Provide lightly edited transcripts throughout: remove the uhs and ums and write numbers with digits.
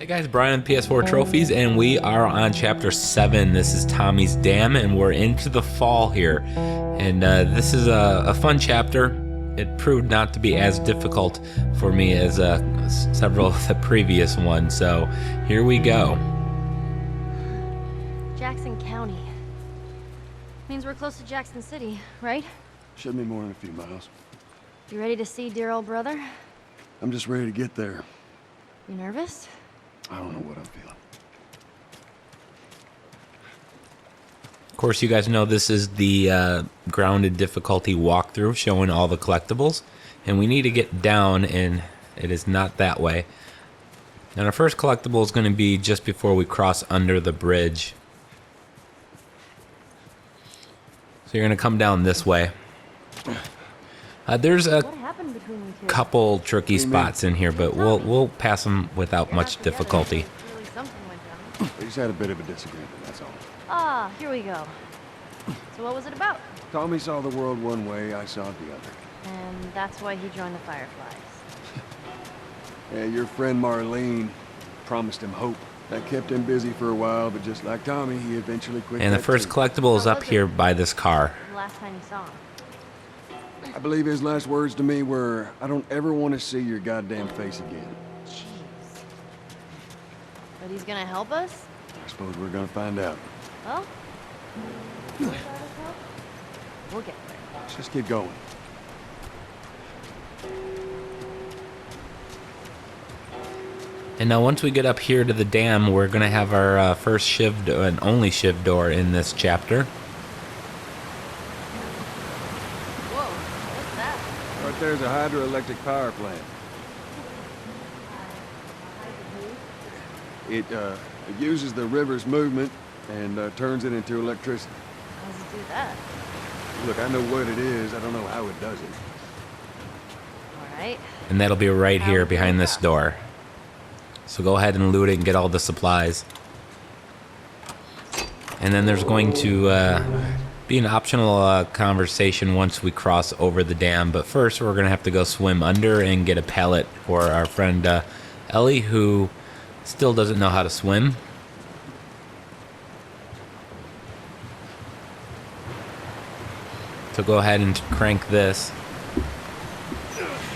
Hey guys, Brian on PS4 Trophies, and we are on Chapter 7. This is Tommy's Dam, and we're into the fall here. And this is a fun chapter. It proved not to be as difficult for me as several of the previous ones, so here we go. Jackson County. Means we're close to Jackson City, right? Should be more than a few miles. You ready to see dear old brother? I'm just ready to get there. You nervous? I don't know what I'm feeling. Of course, you guys know this is the Grounded Difficulty walkthrough showing all the collectibles, and we need to get down, and it is not that way. And our first collectible is going to be just before we cross under the bridge. So you're going to come down this way. There's a couple tricky spots in here, but we'll pass them without much difficulty. We just had a bit of a disagreement, that's all. Ah, here we go. So what was it about? Tommy saw the world one way, I saw it the other. And that's why he joined the Fireflies. Yeah, your friend Marlene promised him hope. That kept him busy for a while, but just like Tommy, he eventually quit. And the first collectible is up here by this car. The last time you saw him. I believe his last words to me were, I don't ever want to see your goddamn face again. Jeez. But he's gonna help us? I suppose we're gonna find out. Well, we'll get there. Let's just keep going. And now once we get up here to the dam, we're going to have our first shiv and only shiv door in this chapter. Whoa, what's that? Right there's a hydroelectric power plant. It uses the river's movement and turns it into electricity. How does it do that? Look, I know what it is. I don't know how it does it. All right. And that'll be right here behind this door. So go ahead and loot it and get all the supplies. And then there's going to be an optional conversation once we cross over the dam. But first we're going to have to go swim under and get a pellet for our friend Ellie, who still doesn't know how to swim. So go ahead and crank this.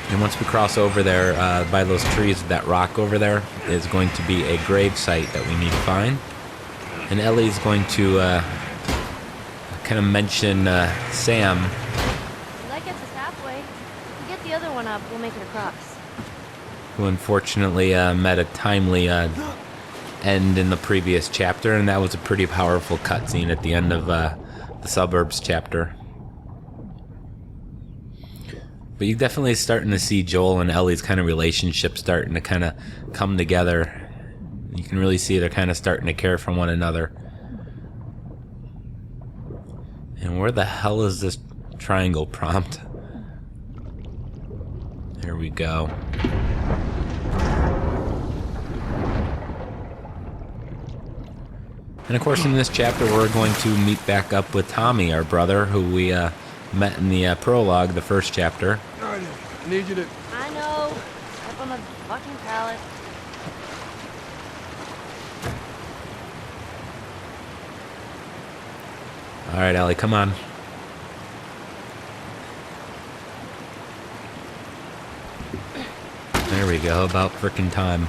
And once we cross over there by those trees, that rock over there is going to be a grave site that we need to find. And Ellie's going to kind of mention Sam. Well, that gets us halfway. If we get the other one up, we'll make it across. Who unfortunately met a timely end in the previous chapter, and that was a pretty powerful cutscene at the end of the Suburbs chapter. But you're definitely starting to see Joel and Ellie's kind of relationship starting to kind of come together. You can really see they're kind of starting to care for one another. And where the hell is this triangle prompt? There we go. And of course in this chapter we're going to meet back up with Tommy, our brother, who we met in the prologue, the first chapter. All right, I need you to... I know. Step on the fucking pallet. All right, Ellie, come on. There we go, about frickin' time.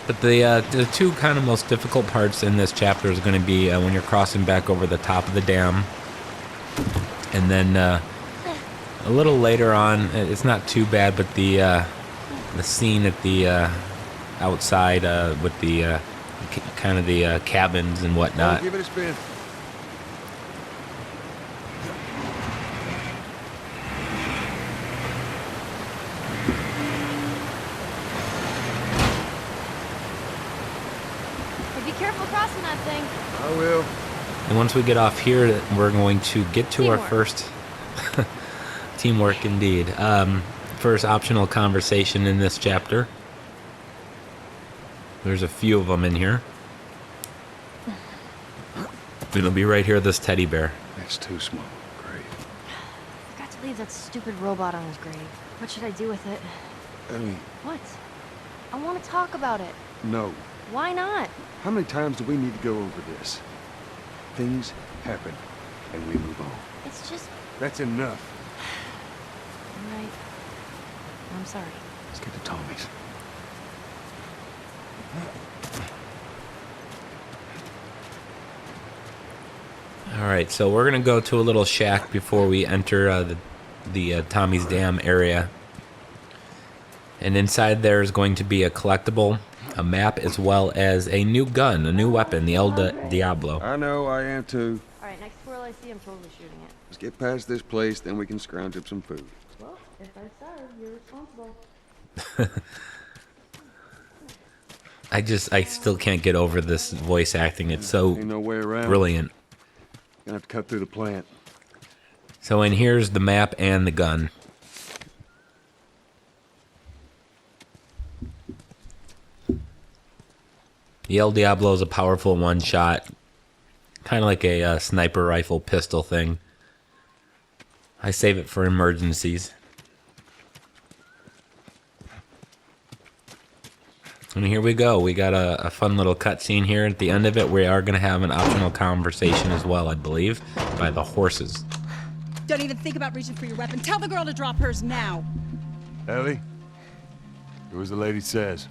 But the two kind of most difficult parts in this chapter is going to be when you're crossing back over the top of the dam. And then a little later on, it's not too bad, but the scene at the outside with the kind of the cabins and whatnot. Give it a spin. Be careful crossing that thing. I will. And once we get off here, we're going to get to our first teamwork indeed. First optional conversation in this chapter. There's a few of them in here. It'll be right here, this teddy bear. It's too small. Great. Forgot to leave Leave that stupid robot on his grave. What should I do with it? Ellie, What? I want to talk about it. no. Why not? How many times do we need to go over this? Things happen, and we move on. It's just... That's enough. All right. I'm sorry. Let's get to Tommy's. All right, so we're gonna go to a little shack before we enter the Tommy's Dam area. And inside there is going to be a collectible, a map, as well as a new gun, a new weapon, the El Diablo. I know, I am too. All right, next squirrel I see, I'm totally shooting it. Let's get past this place, then we can scrounge up some food. Well, if I starve, you're responsible. I still can't get over this voice acting. It's so Ain't no way around. brilliant. Gonna have to cut through the plant. So in here's the map and the gun. The El Diablo is a powerful one-shot, kind of like a sniper rifle pistol thing. I save it for emergencies. And here we go. We got a fun little cutscene here. At the end of it, we are going to have an optional conversation as well, I believe, by the horses. Don't even think about reaching for your weapon. Tell the girl to drop hers now. Ellie? Do as the lady says.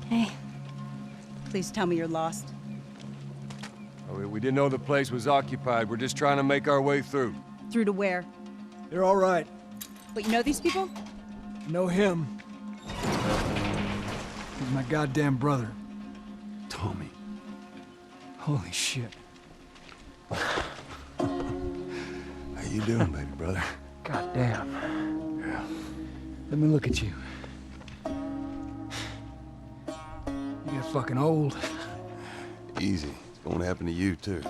Hey. Please tell me you're lost. Oh, we didn't know the place was occupied. We're just trying to make our way through. Through to where? They're all right. But you know these people? Know him. He's my goddamn brother. Tommy. Holy shit. How you doing, baby brother? Goddamn. Yeah. Let me look at you. You get fucking old. Easy. It's going to happen to you, too.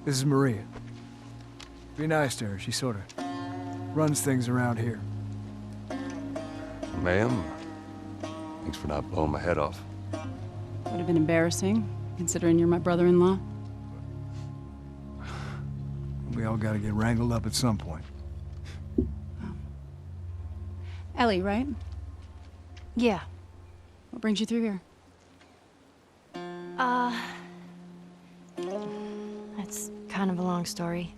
This is Maria. Be nice to her. She sort of runs things around here. Ma'am, thanks for not blowing my head off. Would have been embarrassing, considering you're my brother-in-law. We all gotta get wrangled up at some point. Ellie, right? Yeah. What brings you through here? That's kind of a long story.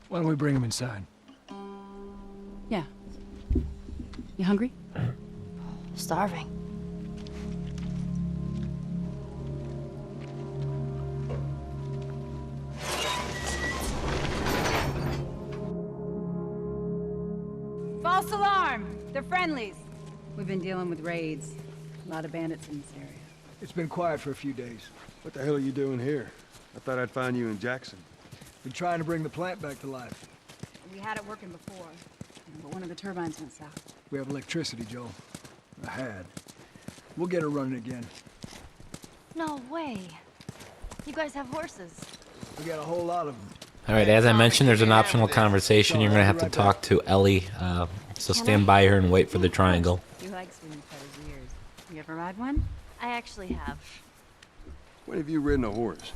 Why don't we bring him inside? Yeah. You hungry? Starving. False alarm! They're friendlies. We've been dealing with raids. A lot of bandits in this area. It's been quiet for a few days. What the hell are you doing here? I thought I'd find you in Jackson. Been trying to bring the plant back to life. We had it working before, but one of the turbines went south. We have electricity, Joel. I had. We'll get her running again. No way. You guys have horses. We got a whole lot of them. All right, as I mentioned, there's an optional conversation. You're going to have to talk to Ellie, so stand by her and wait for the triangle. He likes when you cut his ears. You ever ride one? I actually have. When have you ridden a horse?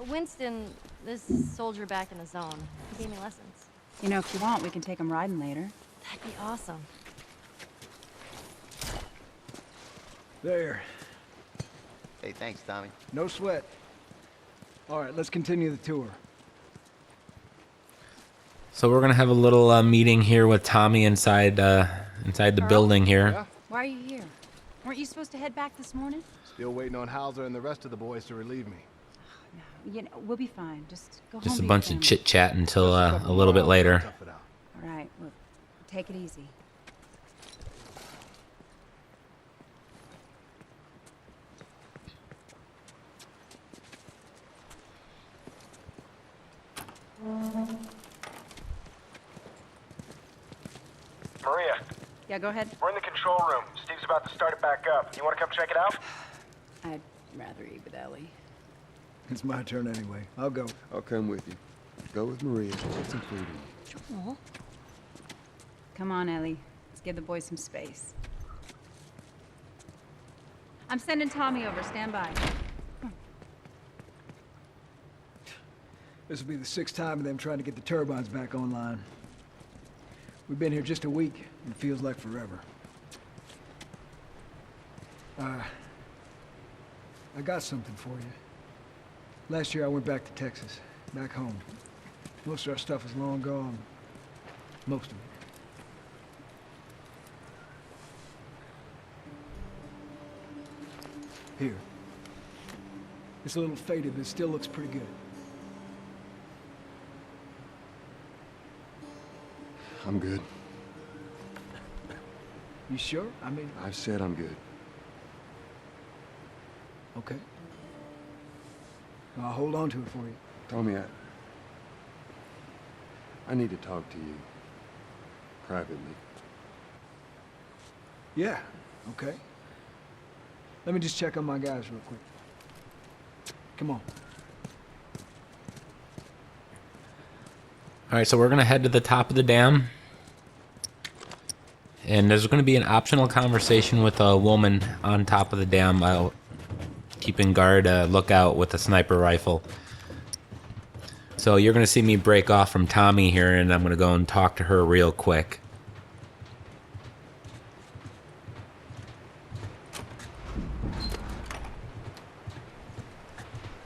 Winston, this soldier back in the zone, he gave me lessons. You know, if you want, we can take him riding later. That'd be awesome. There. Hey, thanks, Tommy. No sweat. All right, let's continue the tour. So we're going to have a little meeting here with Tommy inside the building here. Yeah, Why are you here? Weren't you supposed to head back this morning? still waiting on Hauser and the rest of the boys to relieve me. You know, we'll be fine. Just go home. Just to a your bunch of family. chit-chat until Just a couple little bit more hours later. to tough it out. All right. Well, take it easy. Maria, Yeah, go ahead. we're in the control room. Steve's about to start it back up. You want to come check it out? I'd rather eat with Ellie. It's my turn anyway. I'll go. I'll come with you. Go with Maria. Get some food in. Joel? Come on, Ellie. Let's give the boys some space. I'm sending Tommy over. Stand by. This will be the 6th time of them trying to get the turbines back online. We've been here just a week, and it feels like forever. I got something for you. Last year I went back to Texas, back home. Most of our stuff is long gone. Most of it. Here. It's a little faded, but it still looks pretty good. I'm good. You sure? I mean... I've said I'm good. Okay. I'll hold on to it for you. Tommy, I need to talk to you. Privately. Yeah, okay. Let me just check on my guys real quick. Come on. All right, so we're gonna head to the top of the dam, and there's gonna be an optional conversation with a woman on top of the dam, keeping guard, lookout with a sniper rifle. So you're gonna see me break off from Tommy here, and I'm gonna go and talk to her real quick.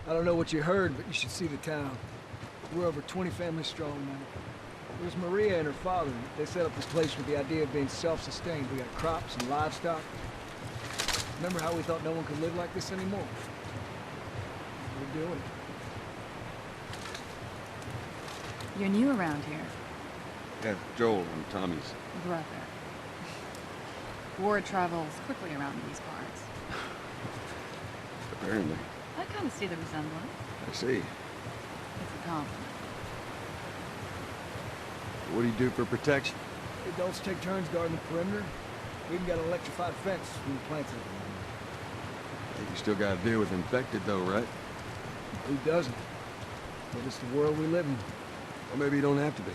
I don't know what you heard, but you should see the town. We're over 20 families strong now. There's Maria and her father. They set up this place with the idea of being self-sustained. We got crops and livestock. Remember how we thought no one could live like this anymore? We're doing it. You're new around here, Yeah, Joel, I'm Tommy's. brother. Word travels quickly around these parts. Apparently. I kind of see the resemblance. I see. It's a compliment. What do you do for protection? Adults take turns guarding the perimeter. We even got an electrified fence from the plants. You still gotta deal with infected though, right? Who doesn't? But it's the world we live in. Or maybe you don't have to be.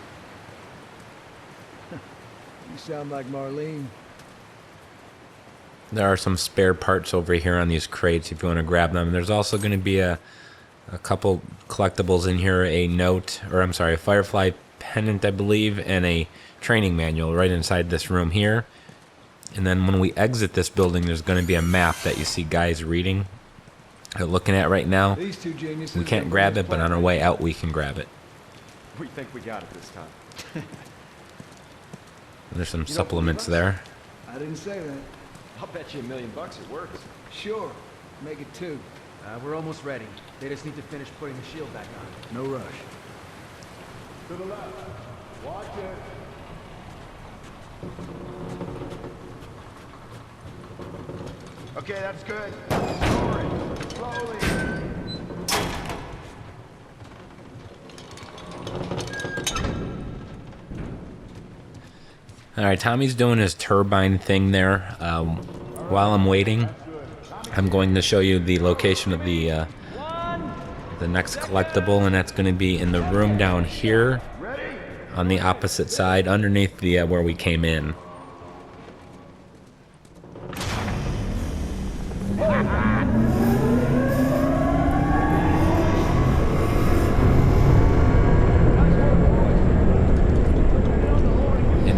You sound like Marlene. There are some spare parts over here on these crates if you want to grab them. There's also going to be a couple collectibles in here, a Firefly pendant, I believe, and a training manual right inside this room here. And then when we exit this building, there's going to be a map that you see guys reading, looking at right now. These two geniuses. We can't grab it, but on our way out, we can grab it. We think we got it this time. There's some supplements there. I didn't say that. I'll bet you $1 million it works. Sure. Make it 2. We're almost ready. They just need to finish putting the shield back on. No rush. To the left. Watch it. Okay, that's good. Slowly. All right, Tommy's doing his turbine thing there. While I'm waiting, I'm going to show you the location of the next collectible, and that's going to be in the room down here on the opposite side, underneath the where we came in.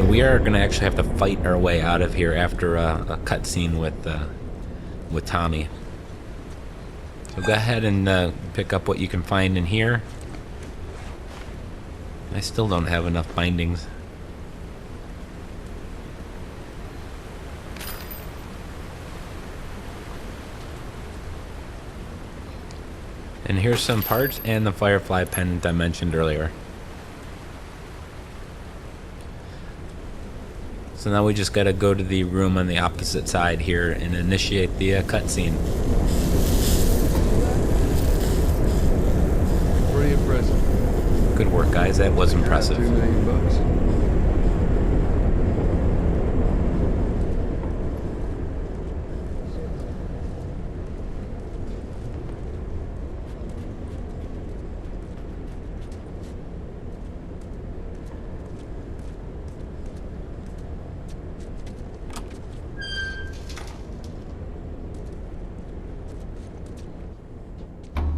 We are going to actually have to fight our way out of here after a cutscene with Tommy. So go ahead and pick up what you can find in here. I still don't have enough bindings. And here's some parts and the Firefly pendant I mentioned earlier. So now we just gotta go to the room on the opposite side here and initiate the cutscene. Pretty impressive. Good work, guys. That was impressive. $2 million.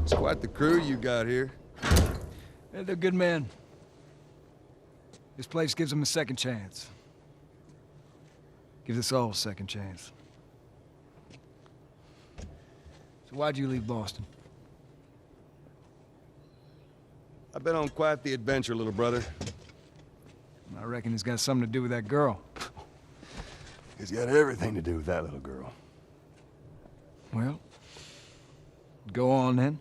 It's quite the crew you got here. Yeah, they're good men. This place gives them a second chance. Gives us all a second chance. So why'd you leave Boston? I've been on quite the adventure, little brother. I reckon it's got something to do with that girl. It's got everything to do with that little girl. Well, go on then.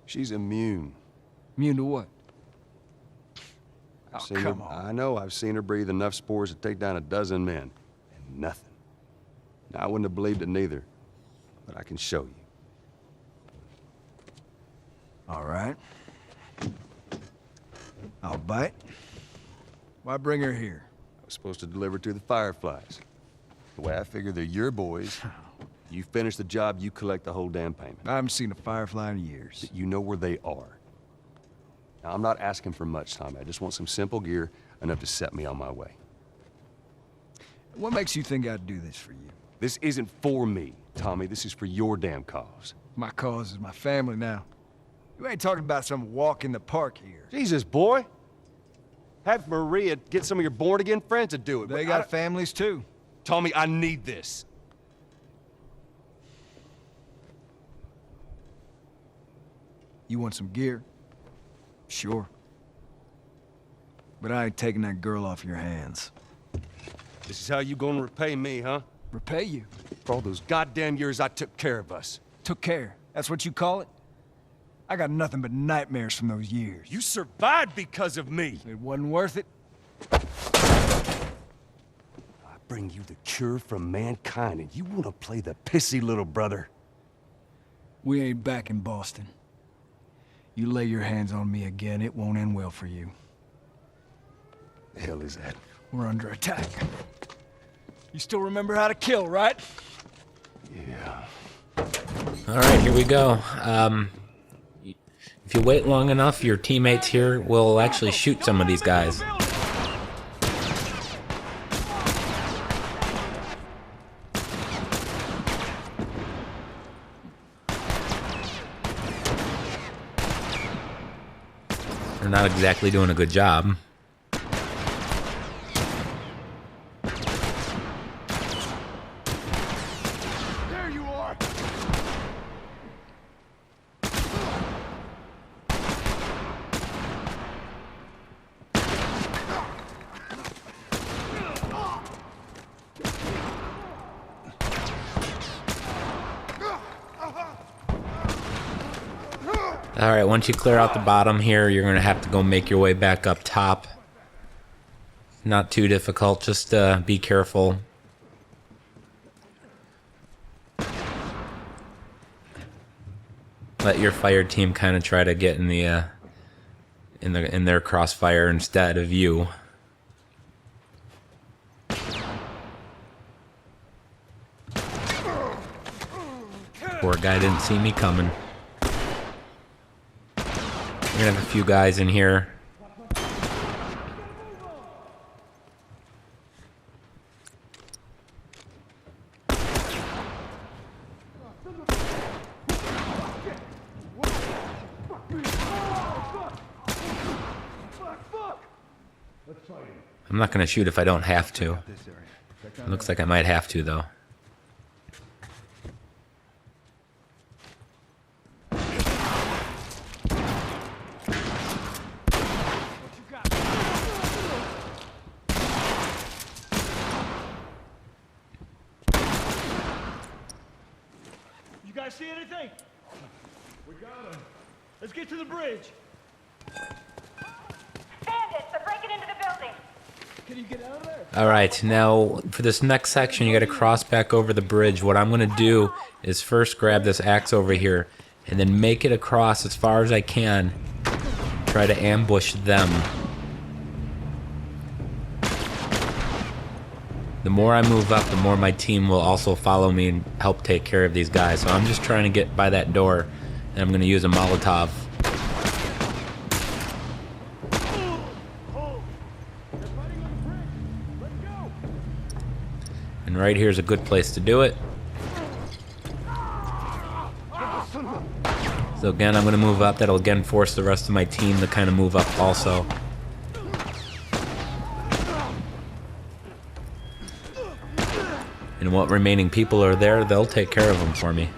She's immune. Immune to what? Oh, Seen come her, on. I know, I've seen her breathe enough spores to take down a dozen men. And nothing. Now, I wouldn't have believed it neither. But I can show you. All right. I'll bite. Why bring her here? I was supposed to deliver to the Fireflies. The way I figure they're your boys. You finish the job, you collect the whole damn payment. I haven't seen a Firefly in years. You know where they are. Now, I'm not asking for much, Tommy. I just want some simple gear, enough to set me on my way. What makes you think I'd do this for you? This isn't for me, Tommy. This is for your damn cause. My cause is my family now. You ain't talking about some walk in the park here. Jesus, boy. Have Maria get some of your born-again friends to do it. They got families too. Tommy, I need this. You want some gear? Sure. But I ain't taking that girl off your hands. This is how you gonna repay me, huh? Repay you? For all those goddamn years I took care of us. Took care. That's what you call it? I got nothing but nightmares from those years. You survived because of me. It wasn't worth it. I bring you the cure from mankind, and you wanna play the pissy little brother. We ain't back in Boston. You lay your hands on me again, it won't end well for you. The hell is that? We're under attack. You still remember how to kill, right? Yeah. All right, here we go. If you wait long enough, your teammates here will actually shoot some of these guys. They're not exactly doing a good job. There you are! Alright, once you clear out the bottom here, you're going to have to go make your way back up top. Not too difficult, just be careful. Let your fire team kind of try to get in the in their crossfire instead of you. Poor guy didn't see me coming. We're gonna have a few guys in here. I'm not gonna shoot if I don't have to. It looks like I might have to though. See anything? We got him. Let's get to the bridge. Bandits are breaking into the building. Can you get out of there? Alright, now for this next section you gotta cross back over the bridge. What I'm gonna do is first grab this axe over here and then make it across as far as I can. Try to ambush them. The more I move up, the more my team will also follow me and help take care of these guys. So I'm just trying to get by that door, and I'm going to use a Molotov. And right here is a good place to do it. So again, I'm going to move up. That'll again force the rest of my team to kind of move up also. And what remaining people are there, they'll take care of them for me.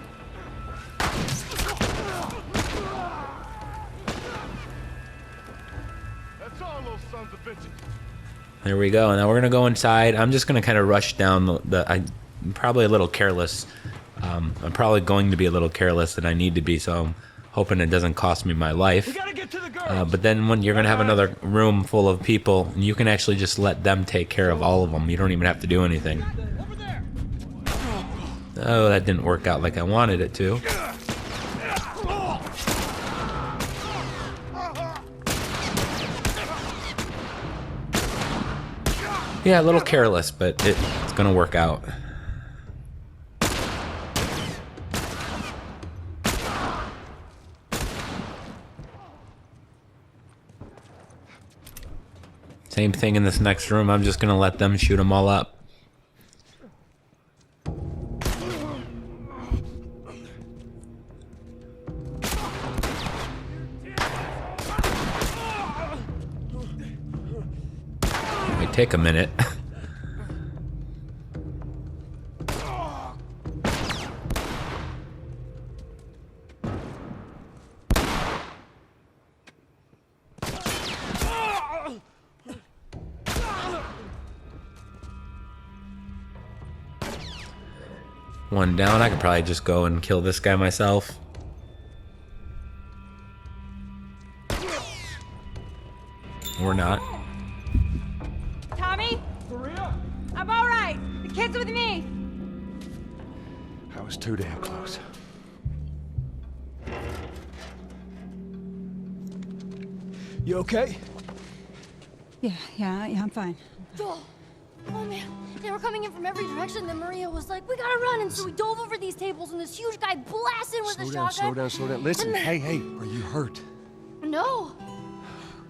That's all those sons of bitches. There we go. Now we're going to go inside. I'm just going to kind of rush down I'm probably a little careless. I'm probably going to be a little careless than I need to be, so I'm hoping it doesn't cost me my life. We gotta get to the girls. But then when you're going to have another room full of people, and you can actually just let them take care of all of them. You don't even have to do anything. Oh, that didn't work out like I wanted it to. Yeah, a little careless, but it's gonna work out. Same thing in this next room. I'm just gonna let them shoot them all up. Might take a minute. One down. I could probably just go and kill this guy myself. Or not. Tommy? Maria? I'm all right. The kid's with me. I was too damn close. You okay? Yeah, I'm fine. Joel! Oh man, they were coming in from every direction, then Maria was like, we gotta run, and so we dove over these tables, and this huge guy blasted with a shotgun. Slow down. Listen, hey, are you hurt? No.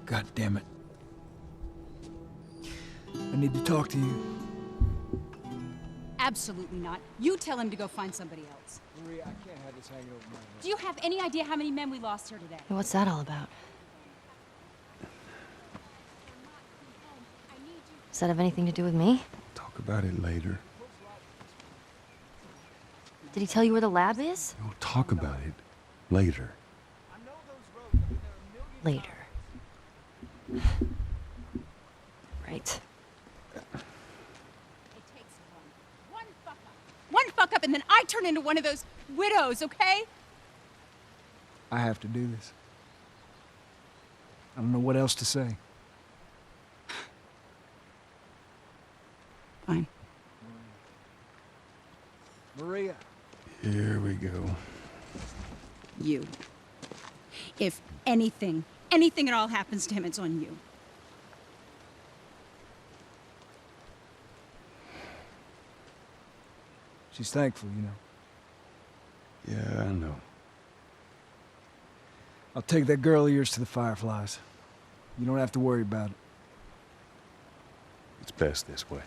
God damn it. I need to talk to you. Absolutely not. You tell him to go find somebody else. Maria, I can't have this hanging over my head. Do you have any idea how many men we lost here today? What's that all about? Does that have anything to do with me? Talk about it later. Did he tell you where the lab is? We'll talk about it later. Later. Right. It takes one fuck up, and then I turn into one of those widows, okay? I have to do this. I don't know what else to say. Fine. Maria. Here we go. You. If anything at all happens to him, it's on you. She's thankful, you know. Yeah, I know. I'll take that girl of yours to the Fireflies. You don't have to worry about it. It's best this way.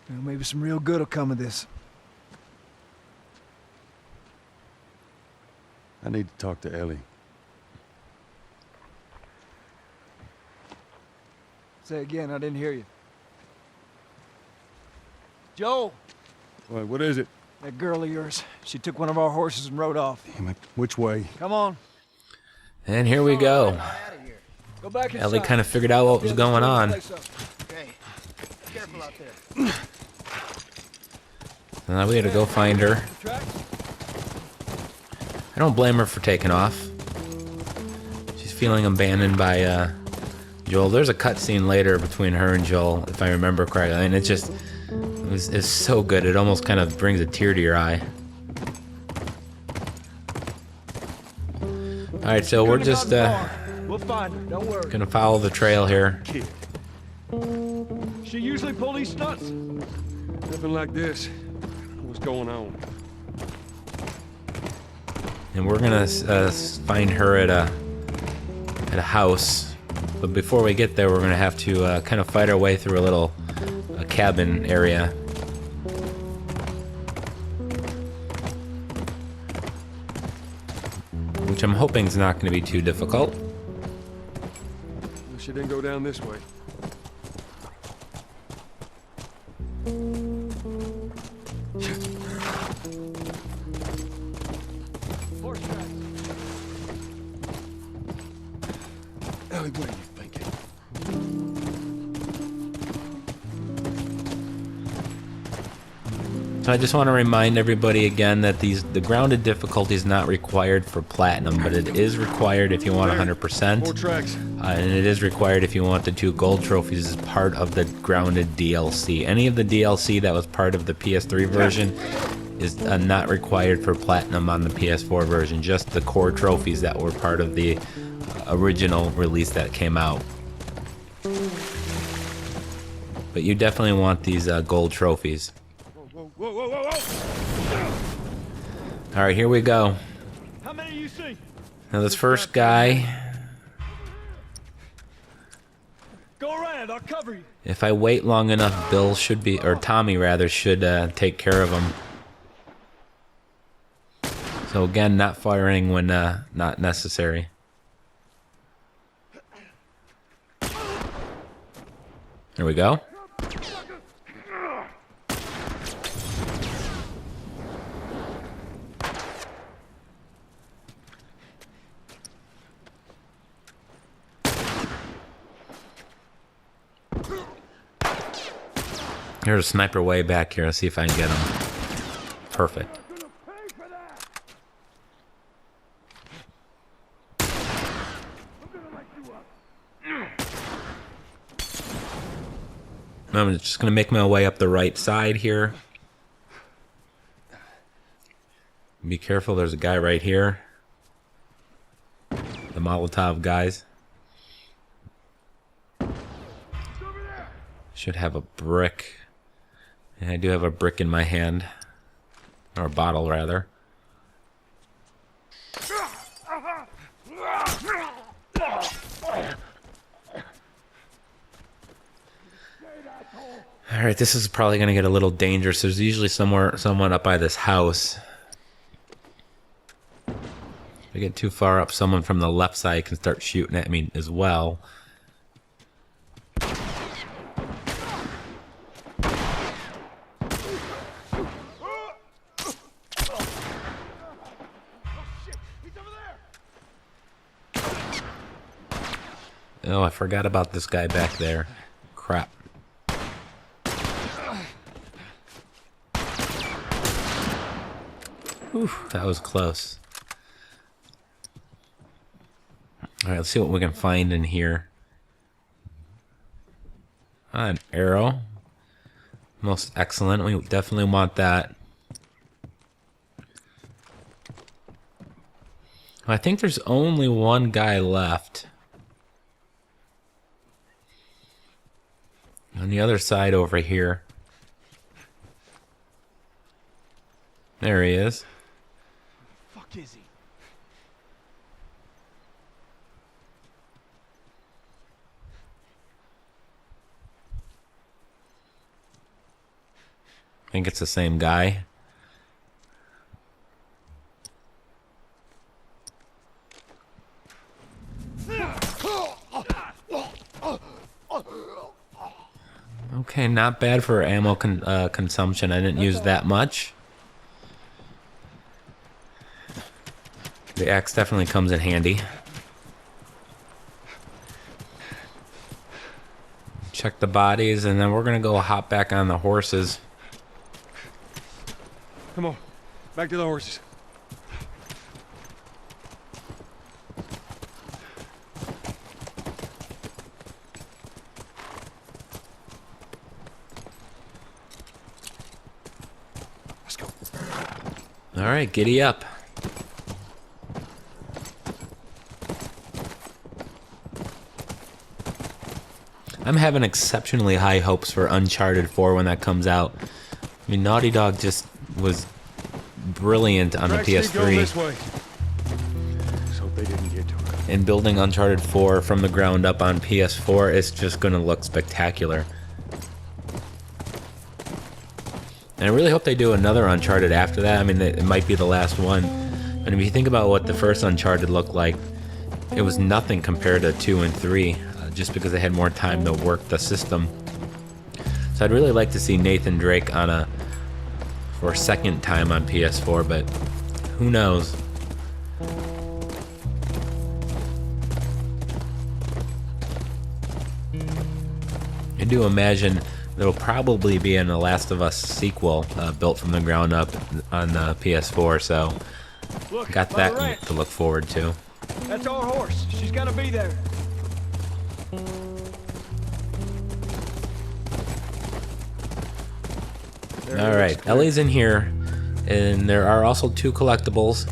Well, maybe some real good will come of this. I need to talk to Ellie. Say again, I didn't hear you. Joel! What is it? That girl of yours. She took one of our horses and rode off. Damn it. Which way? Come on. And here we go. Go back inside. Ellie kind of figured out what was going on. Okay. Careful out there. And now we had to go find her. I don't blame her for taking off. She's feeling abandoned by Joel. There's a cutscene later between her and Joel, if I remember correctly, and it's so good. It almost kind of brings a tear to your eye. All right, so we're just we'll find her. Don't worry. gonna follow the trail here. Kid. She usually pull these stunts. Nothing like this. What's going on? And we're gonna find her at a house. But before we get there, we're gonna have to kind of fight our way through a little cabin area. which I'm hoping is not going to be too difficult. She didn't go down this way. Ellie, what are you thinking? So I just want to remind everybody again that the grounded difficulty is not required for platinum, but it is required if you want 100%. More tracks. And it is required if you want the 2 gold trophies as part of the grounded DLC. Any of the DLC that was part of the PS3 version is not required for platinum on the PS4 version, just the core trophies that were part of the original release that came out. But you definitely want these gold trophies. Whoa, whoa, whoa, whoa, whoa! Alright, here we go. How many you see? Now this first guy, Go around, I'll cover you. if I wait long enough, Bill should be, or Tommy rather, should take care of him. So again, not firing when not necessary. There we go. Here's a sniper way back here. Let's see if I can get him. Perfect. I'm just going to make my way up the right side here. Be careful, there's a guy right here. The Molotov guys. Should have a brick. And I do have a brick in my hand. Or a bottle, rather. Alright, this is probably going to get a little dangerous. There's usually someone up by this house. If I get too far up, someone from the left side can start shooting at me as well. Oh, I forgot about this guy back there. Crap. Whew, that was close. Alright, let's see what we can find in here. An arrow. Most excellent. We definitely want that. I think there's only one guy left. On the other side over here. There he is. Fuck is he? I think it's the same guy. Okay, not bad for ammo consumption. I didn't use that much. The axe definitely comes in handy. Check the bodies, and then we're gonna go hop back on the horses. Come on, back to the horses. Let's go. All right, giddy up. I'm having exceptionally high hopes for Uncharted 4 when that comes out. I mean, Naughty Dog just was brilliant on the PS3. This way. Let's hope they didn't get to it. And building Uncharted 4 from the ground up on PS4 is just going to look spectacular. And I really hope they do another Uncharted after that. I mean, it might be the last one. And if you think about what the first Uncharted looked like, it was nothing compared to 2 and 3, just because they had more time to work the system. So I'd really like to see Nathan Drake for a second time on PS4, but who knows? I do imagine there'll probably be a Last of Us sequel built from the ground up on the PS4, so Look, got by the that ranch. to look forward to. That's our horse. She's gotta be there. Alright, Ellie's in here, and there are also 2 collectibles.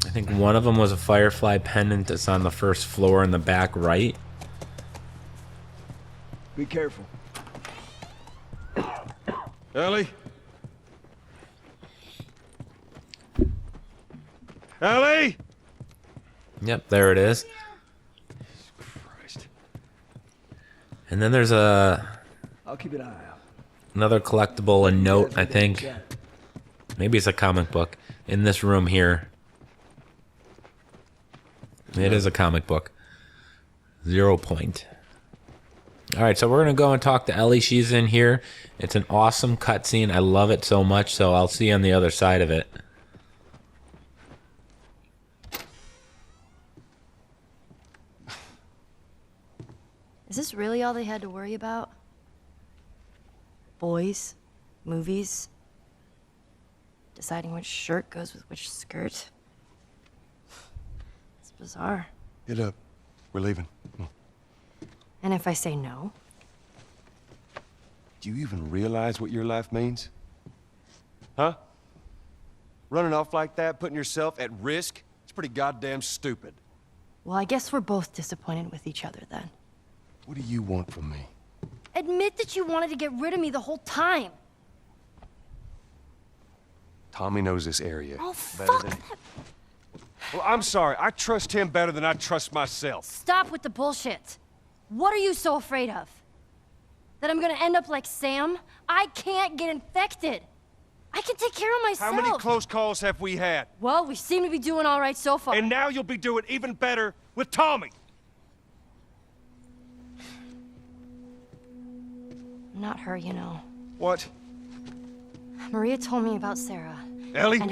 I think one of them was a Firefly pendant that's on the first floor in the back right. Be careful. Ellie? Ellie? Yep, there it is. Christ. And then there's I'll keep an eye out. another collectible, a note, I think. Maybe it's a comic book in this room here. It is a comic book. 0 point. Alright, so we're going to go and talk to Ellie. She's in here. It's an awesome cutscene. I love it so much, so I'll see you on the other side of it. Is this really all they had to worry about? Boys, movies, deciding which shirt goes with which skirt. It's bizarre. Get up. We're leaving. And if I say no? Do you even realize what your life means? Huh? Running off like that, putting yourself at risk? It's pretty goddamn stupid. Well, I guess we're both disappointed with each other then. What do you want from me? Admit that you wanted to get rid of me the whole time. Tommy knows this area. Oh, better fuck than... that. Well, I'm sorry. I trust him better than I trust myself. Stop with the bullshit. What are you so afraid of? That I'm gonna end up like Sam? I can't get infected. I can take care of myself. How many close calls have we had? Well, we seem to be doing all right so far. And now you'll be doing even better with Tommy. Not her, you know. What? Maria told me about Sarah. Ellie? And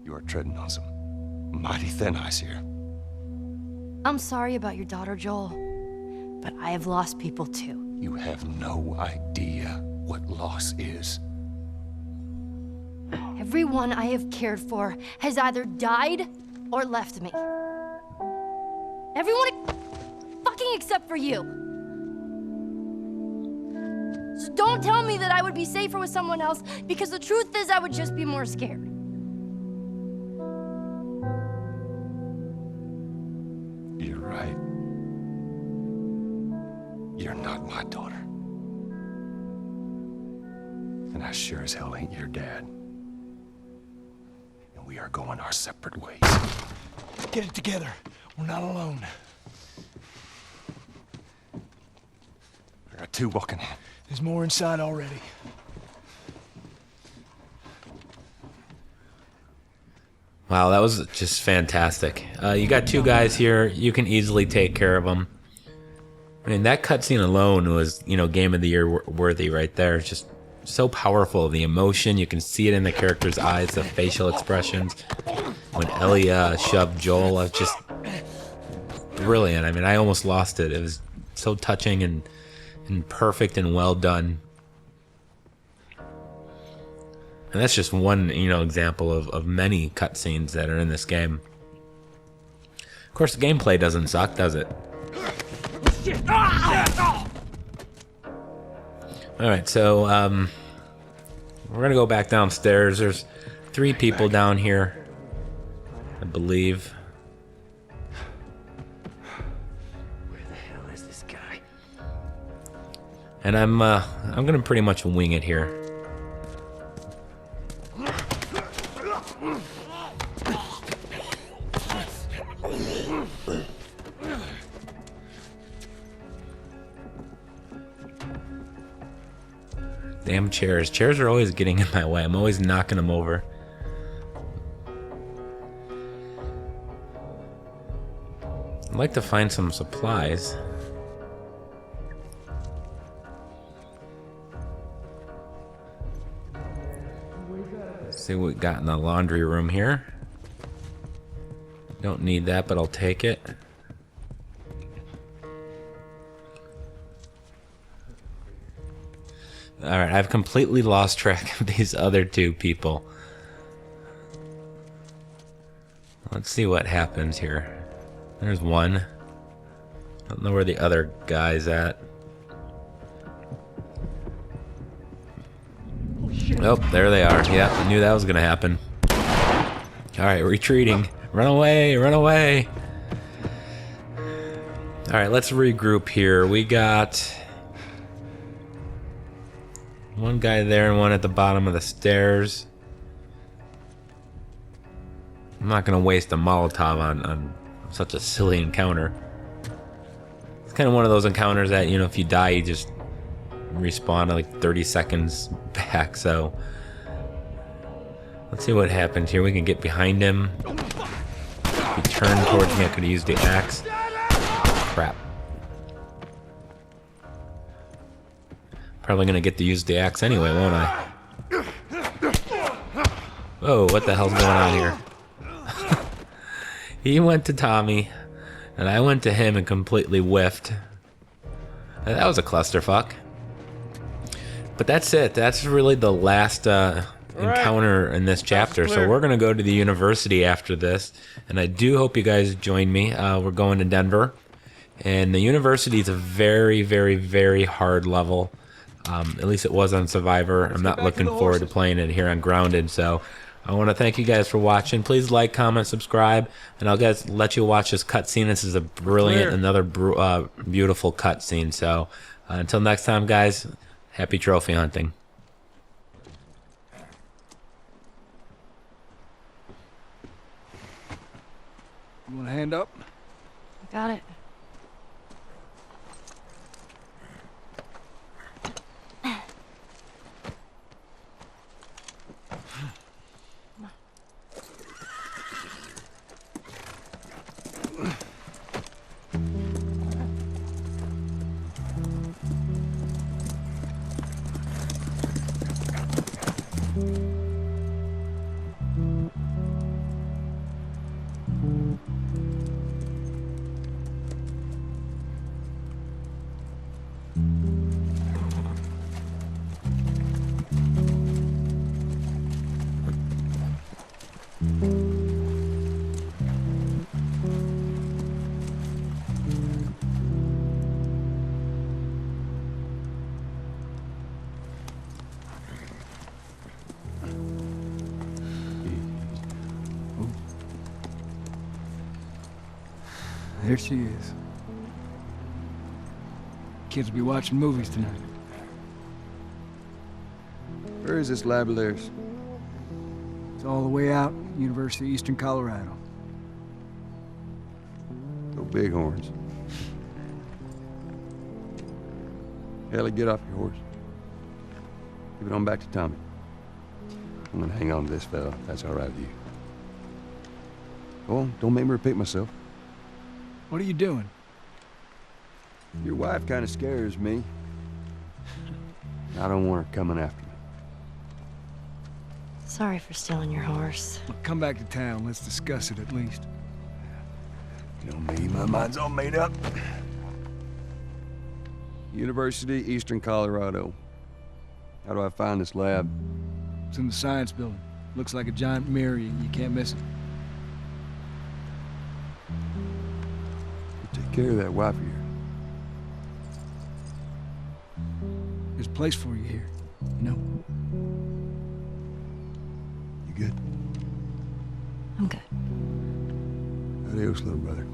You are treading on some mighty thin ice here. I'm sorry about your daughter, Joel. But I have lost people too. You have no idea what loss is. Everyone I have cared for has either died or left me. Everyone fucking except for you. So don't tell me that I would be safer with someone else, because the truth is I would just be more scared. You're right. You're not my daughter. And I sure as hell ain't your dad. And we are going our separate ways. Get it together. We're not alone. I got 2 walking in. There's more inside already. Wow, that was just fantastic. You got 2 guys here. You can easily take care of them. I mean, that cutscene alone was, Game of the Year worthy right there. It's just so powerful. The emotion, you can see it in the characters' eyes, the facial expressions. When Ellie shoved Joel, it was just brilliant. I mean, I almost lost it. It was so touching and perfect and well done. And that's just one, example of many cutscenes that are in this game. Of course, the gameplay doesn't suck, does it? Alright, so, we're gonna go back downstairs. There's 3 people down here, I believe. Where the hell is this guy? And I'm gonna pretty much wing it here. Damn chairs. Chairs are always getting in my way. I'm always knocking them over. I'd like to find some supplies. Let's see what we got in the laundry room here. Don't need that, but I'll take it. Alright, I've completely lost track of these other two people. Let's see what happens here. There's one. I don't know where the other guy's at. Oh, there they are. Yeah, I knew that was gonna happen. Alright, retreating. Run away, run away. Alright, let's regroup here. We got one guy there and one at the bottom of the stairs. I'm not gonna waste a Molotov on such a silly encounter. It's kind of one of those encounters that, you know, if you die, you just respawn like 30 seconds back, so let's see what happens here. We can get behind him. If he turned towards me, I could have used the axe. Crap. Probably gonna get to use the axe anyway, won't I? Whoa, what the hell's going on here? He went to Tommy, and I went to him and completely whiffed. That was a clusterfuck. But that's it. That's really the last encounter in this chapter. So we're gonna go to the university after this, and I do hope you guys join me. We're going to Denver, and the university is a very, very, very hard level. At least it was on Survivor. I'm not looking forward to playing it here on Grounded. So I want to thank you guys for watching. Please like, comment, subscribe, and I'll guys let you watch this cutscene. This is a brilliant, another beautiful cutscene. So until next time, guys. Happy trophy hunting. You want a hand up? I got it. There she is. Kids will be watching movies tonight. Where is this lab of theirs? It's all the way out, University of Eastern Colorado. Go Bighorns. Ellie, get off your horse. Give it on back to Tommy. I'm gonna hang on to this fella, if that's all right with you. Go on, don't make me repeat myself. What are you doing? Your wife kind of scares me. I don't want her coming after me. Sorry for stealing your horse. Well, come back to town. Let's discuss it at least. You know me, my mind's all made up. University, Eastern Colorado. How do I find this lab? It's in the science building. Looks like a giant mirror. You can't miss it. You take care of that wife of yours. There's a place for you here, you know? You good? I'm good. Adios, little brother.